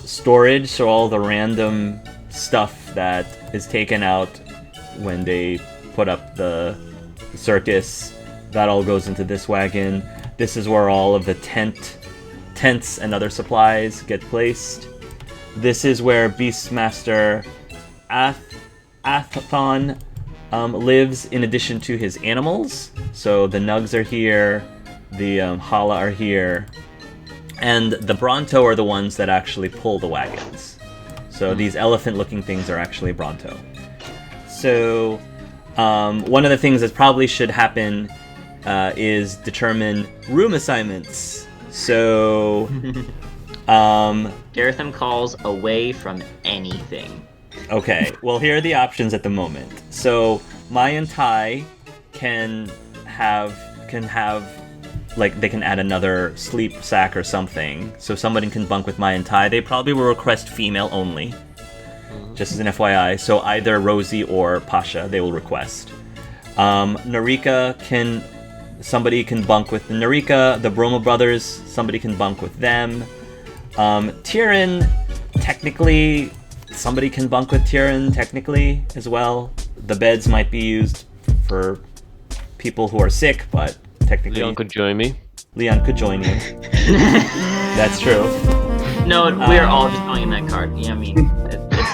storage, so all the random stuff that is taken out when they put up the circus, that all goes into this wagon. This is where all of the tents and other supplies get placed. This is where Beastmaster Athathon lives, in addition to his animals. So the Nugs are here, the Hala are here, and the Bronto are the ones that actually pull the wagons. So these elephant-looking things are actually Bronto. So one of the things that probably should happen is determine room assignments. So Daretham calls away from anything. Okay, well, here are the options at the moment. So, Mai and Tai can have, like, they can add another sleep sack or something. So somebody can bunk with Mai and Tai. They probably will request female only, just as an FYI. So either Rosie or Pasha, they will request. Narika somebody can bunk with Narika. The Bromo brothers, somebody can bunk with them. Tyrion, technically, somebody can bunk with Tyrion, technically, as well. The beds might be used for people who are sick, but technically... Leon could join me. Leon could join you. That's true. No, we're all just going in that card. You know what I mean?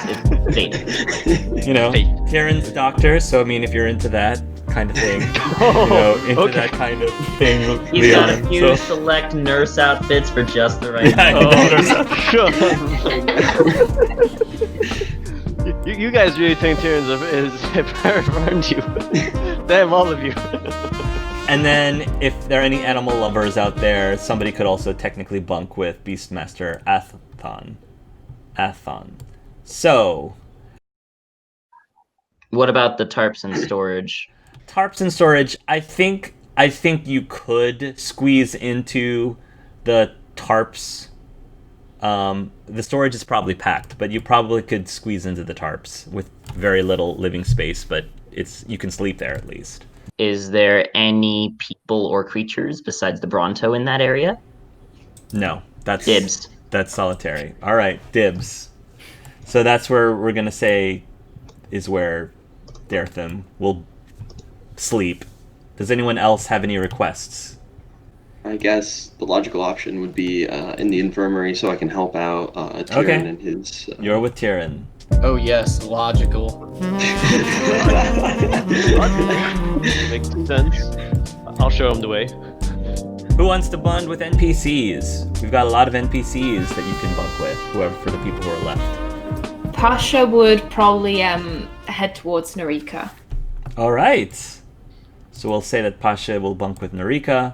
It's fate. You know, Tyrion's doctor, so I mean, if you're into that kind of thing, that kind of thing. He's got a few select nurse outfits for just the right You guys really think Tyrion's is aren't you? Damn, all of you. And then, if there are any animal lovers out there, somebody could also technically bunk with Beastmaster Athon. So... What about the tarps and storage? Tarps and storage, I think you could squeeze into the tarps. The storage is probably packed, but you probably could squeeze into the tarps with very little living space, but you can sleep there at least. Is there any people or creatures besides the Bronto in that area? No, that's dibs. That's solitary. All right, dibs. So that's where we're gonna say is where Daretham will sleep. Does anyone else have any requests? I guess the logical option would be in the infirmary, so I can help out Tyrion and his. You're with Tyrion. Oh yes, logical. Makes sense. I'll show him the way. Who wants to bond with NPCs? We've got a lot of NPCs that you can bunk with, whoever, for the people who are left. Pasha would probably head towards Narika. All right. So we'll say that Pasha will bunk with Narika.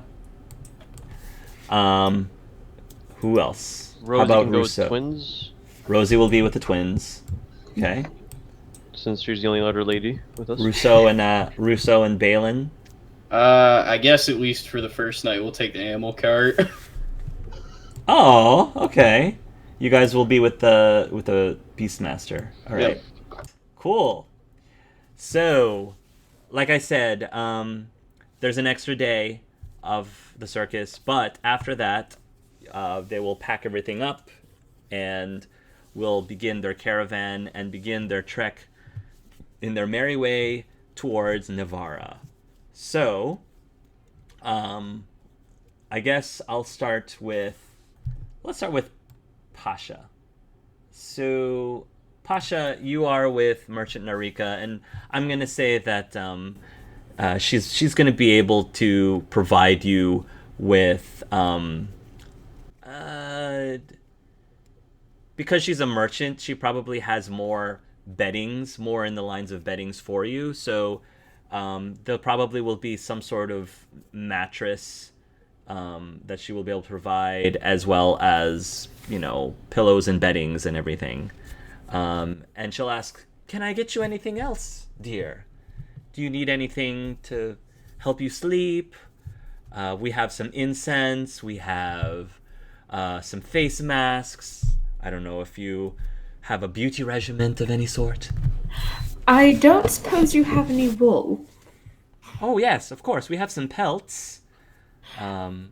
Who else? Rosie How about can go Russo? with twins. Rosie will be with the twins. Okay. Since she's the only other lady with us. Russo and Balin. I guess at least for the first night we'll take the animal cart. Oh, okay. You guys will be with the Beastmaster. All right. Yep. Cool. So, like I said, there's an extra day of the circus, but after that, they will pack everything up and will begin their caravan and begin their trek in their merry way towards Navarra. So, I guess let's start with Pasha. So, Pasha, you are with Merchant Narika, and I'm gonna say that she's gonna be able to provide you with because she's a merchant, she probably has more beddings, more in the lines of beddings for you. So there probably will be some sort of mattress that she will be able to provide, as well as, pillows and beddings and everything. And she'll ask, "Can I get you anything else, dear? Do you need anything to help you sleep? We have some incense. We have some face masks. I don't know if you have a beauty regimen of any sort." I don't suppose you have any wool. Oh, yes, of course. We have some pelts. No,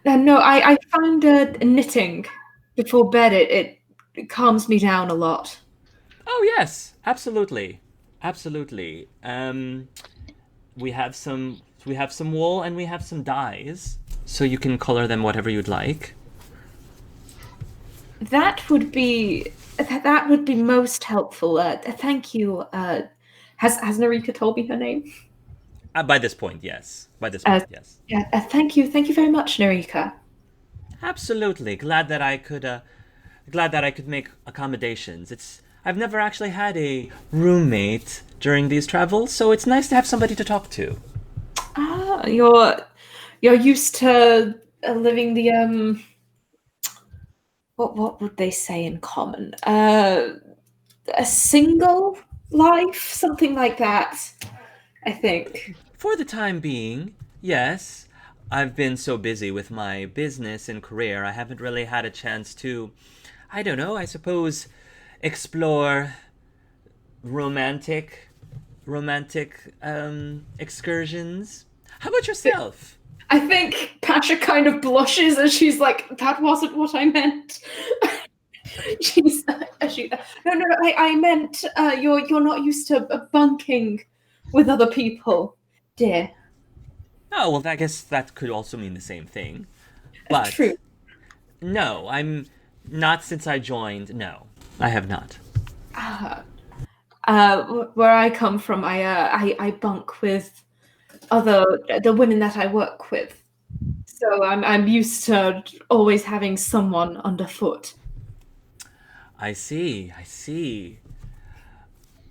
I found knitting before bed. It calms me down a lot. Oh, yes, absolutely. Absolutely. We have some wool and we have some dyes, so you can color them whatever you'd like. That would be most helpful. Thank you. Has Narika told me her name? By this point, yes. Yes. Yeah. Thank you very much, Narika. Absolutely. Glad that I could make accommodations. I've never actually had a roommate during these travels, so it's nice to have somebody to talk to. Ah, you're used to living the what would they say in common? A single life, something like that, I think. For the time being, yes. I've been so busy with my business and career, I haven't really had a chance to, I don't know, I suppose, explore romantic excursions. How about yourself? I think Pasha kind of blushes as she's like, that wasn't what I meant. No, I meant you're not used to bunking with other people, dear. Oh, well, I guess that could also mean the same thing. But True. no, I'm not since I joined. No, I have not. Where I come from, I bunk with the women that I work with. So I'm used to always having someone underfoot. I see.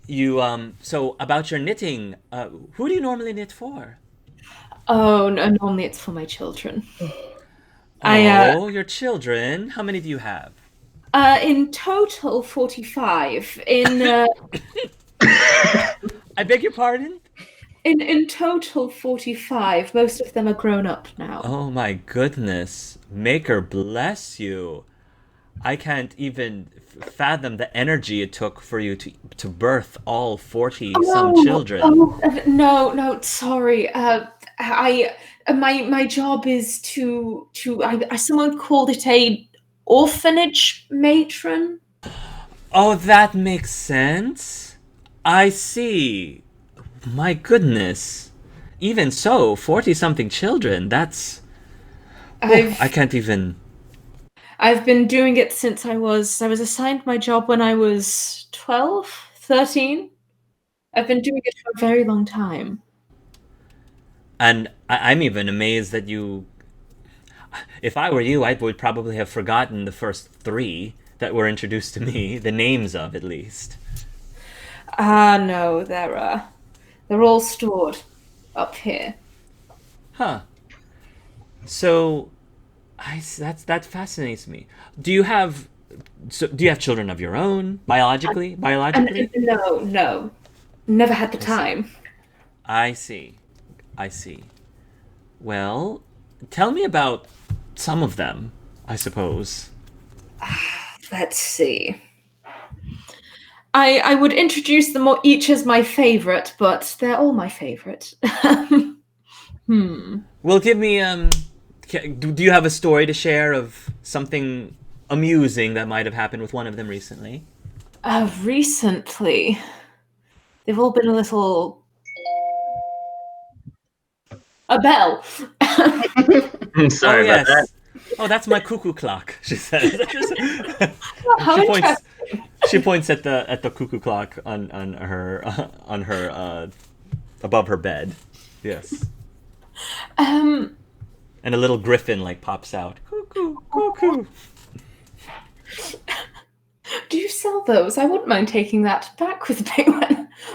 You so about your knitting, who do you normally knit for? Oh, no, normally it's for my children. Your children. How many do you have? In total, 45. In I beg your pardon? in total, 45. Most of them are grown up now. Oh my goodness. Maker bless you. I can't even fathom the energy it took for you to birth all 40-some children. No, sorry. My job is to someone called it a orphanage matron. Oh, that makes sense. I see. My goodness. Even so, 40-something children, that's... I can't even... I've been doing it since I was assigned my job when I was 12, 13. I've been doing it for a very long time. And I'm even amazed that you... If I were you, I would probably have forgotten the first 3 that were introduced to me, the names of, at least. No, they're all stored up here. Huh. So, that fascinates me. Do you have children of your own, biologically? No. Never had the time. I see. Well, tell me about some of them, I suppose. Let's see. I would introduce them each as my favorite, but they're all my favorite. Well, give me do you have a story to share of something amusing that might have happened with one of them recently? Recently, they've all been a little... A bell. I'm sorry about that. Oh, that's my cuckoo clock, she says. How interesting. She points at the cuckoo clock on her above her bed. Yes. And a little griffin pops out. Cuckoo, cuckoo. Do you sell those? I wouldn't mind taking that back with me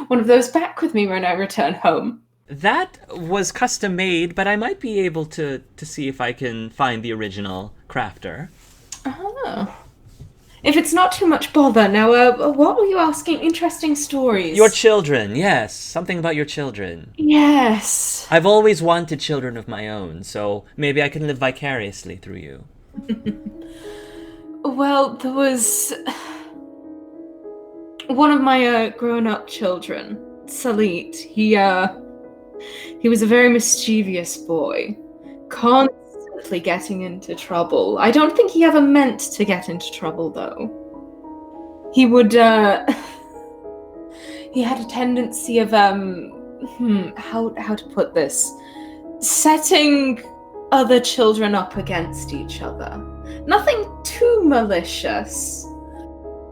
one of those back with me when I return home. That was custom made, but I might be able to see if I can find the original crafter. Oh. If it's not too much bother. Now, what were you asking? Interesting stories. Your children, yes. Something about your children. Yes. I've always wanted children of my own, so maybe I can live vicariously through you. Well, there was one of my grown-up children, Salit. He was a very mischievous boy, constantly getting into trouble. I don't think he ever meant to get into trouble, though. He would, he had a tendency of, how to put this? Setting other children up against each other. Nothing too malicious,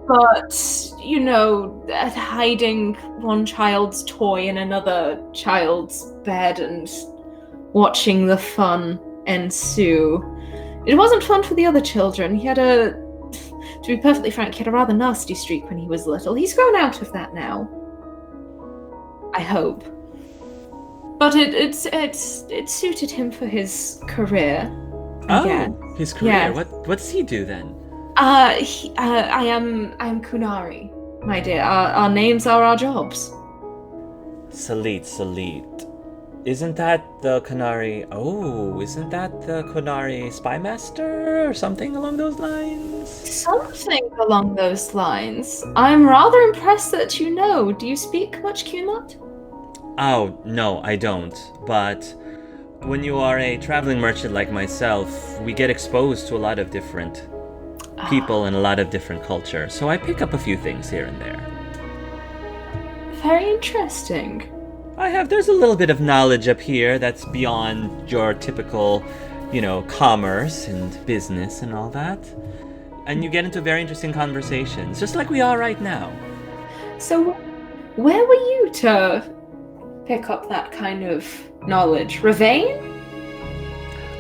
but, hiding one child's toy in another child's bed and watching the fun ensue. It wasn't fun for the other children. To be perfectly frank, he had a rather nasty streak when he was little. He's grown out of that now. I hope. But it suited him for his career. Oh, his career. Yeah. What does he do then? I am Kunari, my dear. Our names are our jobs. Salit. Isn't that the Kunari? Oh, isn't that the Kunari spy master or something along those lines? Something along those lines. I'm rather impressed that you know. Do you speak much Kunat? Oh, no, I don't. But when you are a traveling merchant like myself, we get exposed to a lot of different people and a lot of different culture. So I pick up a few things here and there. Very interesting. There's a little bit of knowledge up here that's beyond your typical, commerce and business and all that. And you get into very interesting conversations, just like we are right now. So, where were you to pick up that kind of knowledge? Ravane?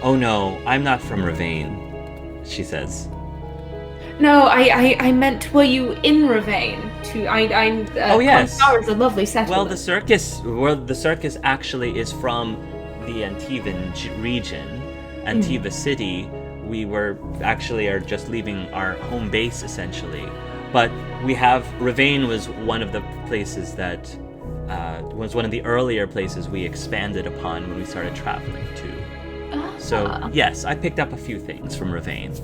Oh no, I'm not from Ravane, she says. No, I meant, were you in Ravane? Oh yes. Konstar is a lovely settlement. Well, the circus actually is from the Antivan region, Antiva City. We are just leaving our home base essentially, but Ravane was one of the places that was one of the earlier places we expanded upon when we started traveling too. So yes, I picked up a few things from Ravane.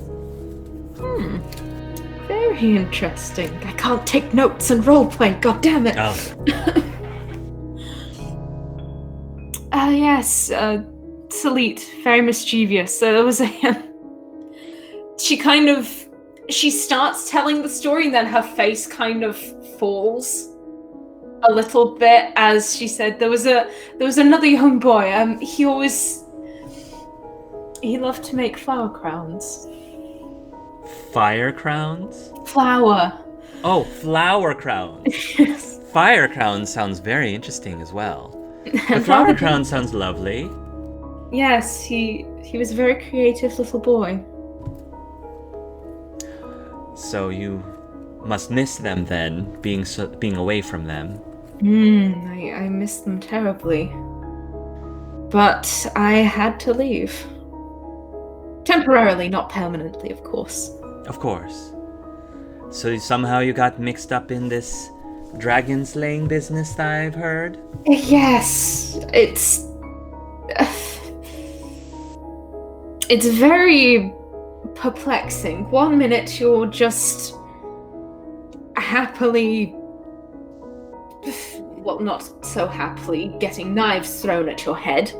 Very interesting. I can't take notes and roleplay, god damn it. Oh. Yes, Salit, very mischievous. So there was she starts telling the story and then her face kind of falls a little bit as she said there was another young boy. He loved to make flower crowns. Fire crowns? Flower. Oh, flower crowns. Yes. Fire crowns sounds very interesting as well. But flower crown sounds lovely. Yes, he was a very creative little boy. So you must miss them then, being away from them. I miss them terribly. But I had to leave. Temporarily, not permanently, of course. Of course. So somehow you got mixed up in this dragon slaying business that I've heard? Yes, it's very perplexing. One minute you're just happily, well, not so happily, getting knives thrown at your head.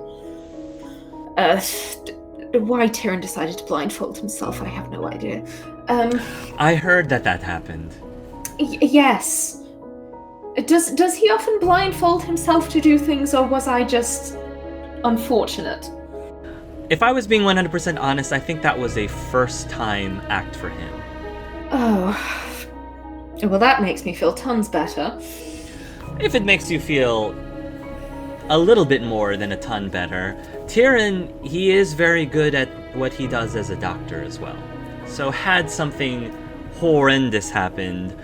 Why Tyrion decided to blindfold himself, I have no idea. I heard that happened. Yes. Does he often blindfold himself to do things, or was I just unfortunate? If I was being 100% honest, I think that was a first-time act for him. Oh. Well, that makes me feel tons better. If it makes you feel a little bit more than a ton better, Tyrion, he is very good at what he does as a doctor as well. So had something horrendous happened,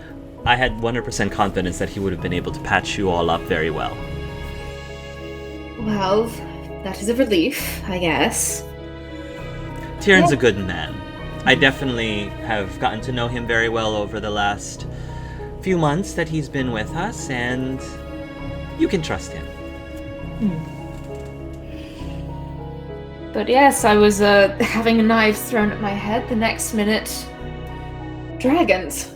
I had 100% confidence that he would have been able to patch you all up very well. Well, that is a relief, I guess. Tyrion's a good man. I definitely have gotten to know him very well over the last few months that he's been with us, and you can trust him. But yes, I was having a knife thrown at my head. The next minute, dragons.